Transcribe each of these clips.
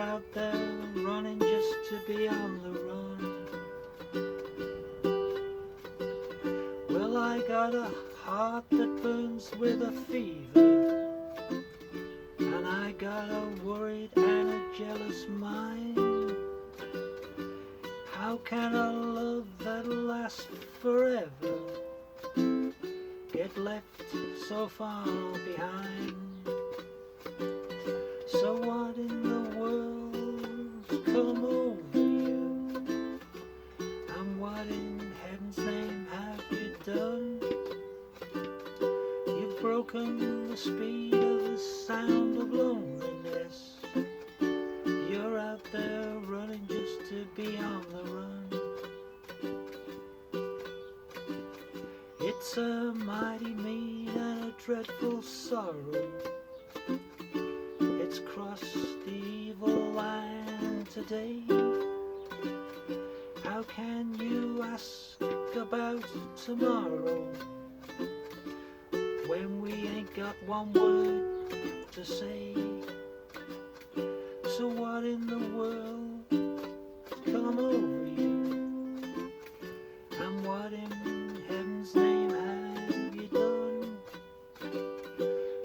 out there running just to be on the run. Well, I got a heart that burns with a fever, and I got a worried and a jealous mind. How can a love that'll last forever get left so far behind? So what in the world's come over you? And what in heaven's name have you done? You've broken the speed of the sound of loneliness. You're out there running just to be on the run. It's a mighty mean and a dreadful sorrow. It's crossed the evil line today. How can you ask about tomorrow when we ain't got one word to say? So what in the world come over you? And what in heaven's name have you done?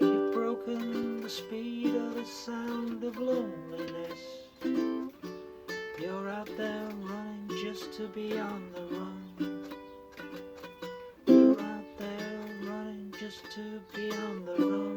You've broken the speed of the sound of loneliness. You're out there running just to be on the run. You're out there running just to be on the run.